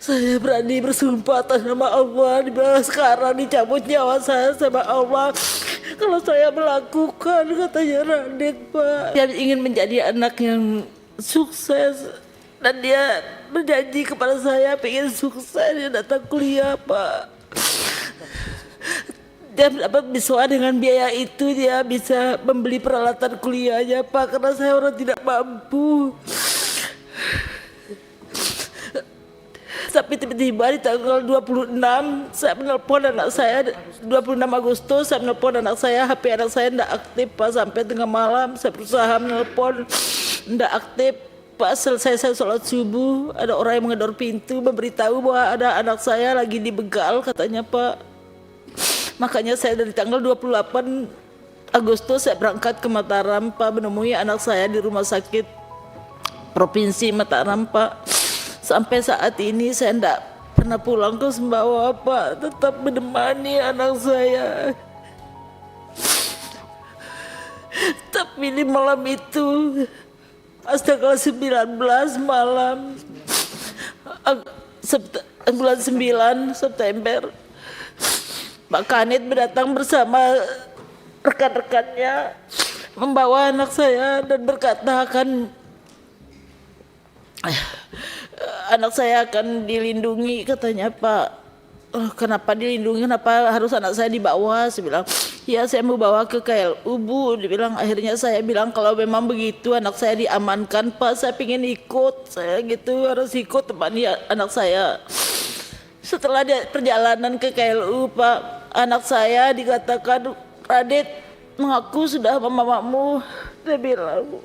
Saya berani bersumpah atas nama Allah, dibilang sekarang dicabut nyawa saya sama Allah. Kalau saya melakukan, katanya Radit, Pak. Dia ingin menjadi anak yang sukses. Dan dia berjanji kepada saya pengen sukses, dia datang kuliah, Pak. Dia dapat beasiswa, dengan biaya itu dia bisa membeli peralatan kuliahnya, Pak, karena saya orang tidak mampu. Tapi tiba-tiba di tanggal 26 saya menelpon anak saya, 26 Agustus saya menelpon anak saya, HP anak saya tidak aktif, Pak, sampai tengah malam saya berusaha menelpon, tidak aktif, Pak. Selesai saya sholat subuh, ada orang yang menggedor pintu memberitahu bahwa ada anak saya lagi dibegal, katanya, Pak. Makanya saya dari tanggal 28 Agustus saya berangkat ke Mataram, Pak, menemui anak saya di rumah sakit Provinsi Mataram, Pak. Sampai saat ini saya tidak pernah pulang ke Sumbawa, Pak, tetap menemani anak saya. Tapi di malam itu, pas tanggal 19 malam, bulan 9 September, Pak Kanit datang bersama rekan-rekannya membawa anak saya dan berkata anak saya akan dilindungi, katanya, Pak. Kenapa dilindungi, kenapa harus anak saya dibawa? Saya bilang, ya saya mau bawa ke KLU, Bu. Dibilang, akhirnya saya bilang kalau memang begitu anak saya diamankan, Pak, saya pengen ikut, saya gitu harus ikut temani anak saya. Setelah dia perjalanan ke KLU, Pak, anak saya dikatakan, Radit mengaku sudah mamamu. Dia bilang,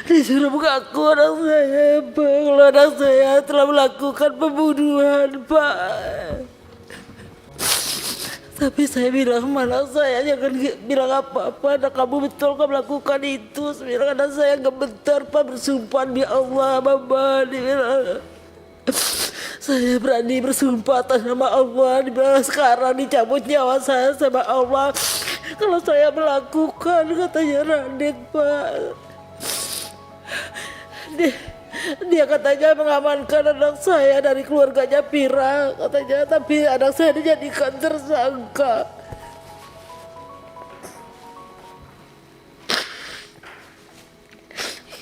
disuruh mengaku anak saya, Pak, kalau anak saya telah melakukan pembunuhan, Pak. Tapi saya bilang sama anak saya, jangan bilang apa-apa, anak kamu betul kamu melakukan itu. Saya bilang, anak saya gak bentar, Pak, bersumpah di Allah, Mama. Dia bilang, saya berani bersumpah atas nama Allah, dibilang sekarang dicabut nyawa saya sama Allah. Kalau saya melakukan, katanya Radit, Pak. Dia katanya mengamankan anak saya dari keluarganya Pira, katanya, tapi anak saya dijadikan tersangka.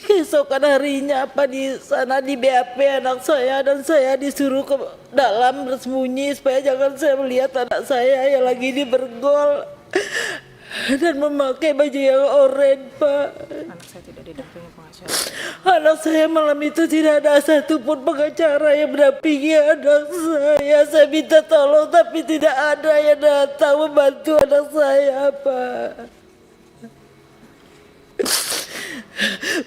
Keesokan harinya, apa, di sana di BAP anak saya dan saya disuruh ke dalam bersembunyi supaya jangan saya melihat anak saya yang lagi dibergol dan memakai baju yang oranye, Pak. Anak saya tidak didampingi pengacara. Anak saya malam itu tidak ada satupun pengacara yang mendampingi anak saya. Saya minta tolong tapi tidak ada yang datang membantu anak saya, Pak.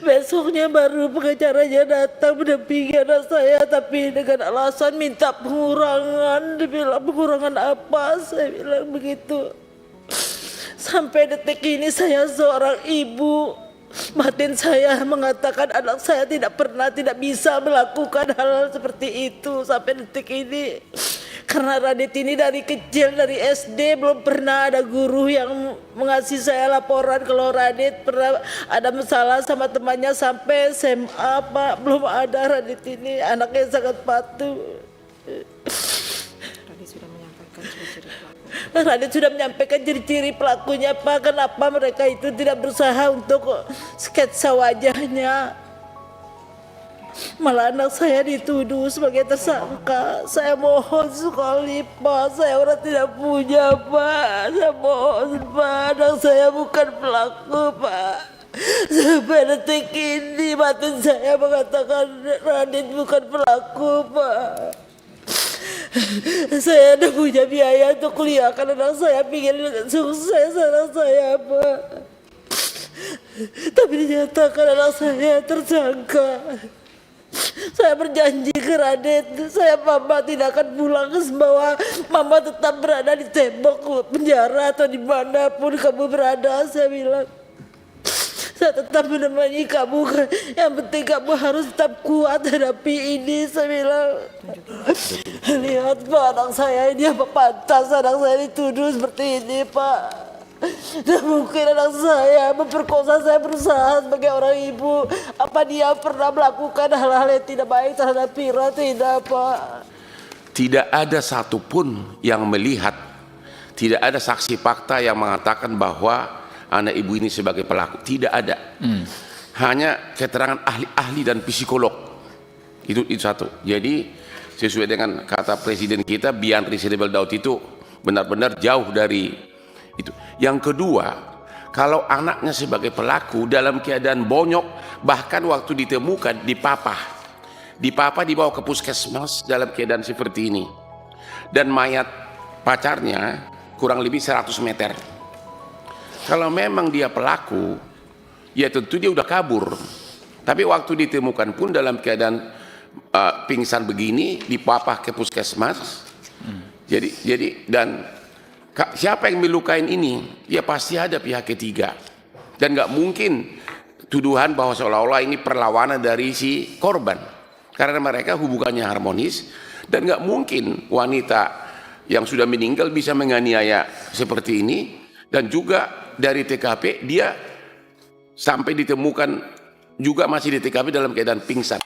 Besoknya baru pengacaranya datang mendampingi anak saya, tapi dengan alasan minta pengurangan. Dia bilang, pengurangan apa? Saya bilang begitu. Sampai detik ini saya seorang ibu, batin saya mengatakan anak saya tidak bisa melakukan hal seperti itu sampai detik ini. Karena Radit ini dari kecil, dari SD belum pernah ada guru yang mengasih saya laporan kalau Radit pernah ada masalah sama temannya. Sampai SMA, Pak, belum ada. Radit ini anaknya sangat patuh. Radit sudah menyampaikan ciri-ciri pelaku. Radit sudah menyampaikan ciri-ciri pelakunya, Pak. Kenapa mereka itu tidak berusaha untuk sketsa wajahnya? Malah anak saya dituduh sebagai tersangka. Saya mohon sekali, Pak, saya orang tidak punya, Pak. Saya mohon, Pak, anak saya bukan pelaku, Pak. Sampai detik ini batin saya mengatakan Radit bukan pelaku, Pak. Saya ada punya biaya untuk kuliahkan anak saya, pengen sukses anak saya, Pak. Tapi dinyatakan anak saya tersangka. Saya berjanji ke Radit, Mama tidak akan pulang ke Sumbawa. Mama tetap berada di tembok penjara atau dimanapun kamu berada. Saya bilang, saya tetap menemani kamu. Yang penting kamu harus tetap kuat hadapi ini. Saya bilang, lihat, Pak, anak saya ini apa pantas anak saya dituduh seperti ini, Pak. Dan mungkin anak saya memperkosa saya berusaha sebagai orang ibu. Apa dia pernah melakukan hal-hal yang tidak baik terhadap Vira? Tidak, Pak. Tidak ada satupun yang melihat, tidak ada saksi fakta yang mengatakan bahwa anak ibu ini sebagai pelaku. Tidak ada. Hanya keterangan ahli-ahli dan psikolog. Itu satu. Jadi sesuai dengan kata presiden kita, beyond reasonable doubt itu benar-benar jauh dari itu. Yang kedua, kalau anaknya sebagai pelaku dalam keadaan bonyok, bahkan waktu ditemukan dipapah dibawa ke puskesmas dalam keadaan seperti ini, dan mayat pacarnya kurang lebih 100 meter. Kalau memang dia pelaku, ya tentu dia udah kabur. Tapi waktu ditemukan pun dalam keadaan pingsan begini, dipapah ke puskesmas. Jadi dan siapa yang melukain ini? Ya pasti ada pihak ketiga, dan nggak mungkin tuduhan bahwa seolah-olah ini perlawanan dari si korban, karena mereka hubungannya harmonis, dan nggak mungkin wanita yang sudah meninggal bisa menganiaya seperti ini. Dan juga dari TKP dia sampai ditemukan juga masih di TKP dalam keadaan pingsan.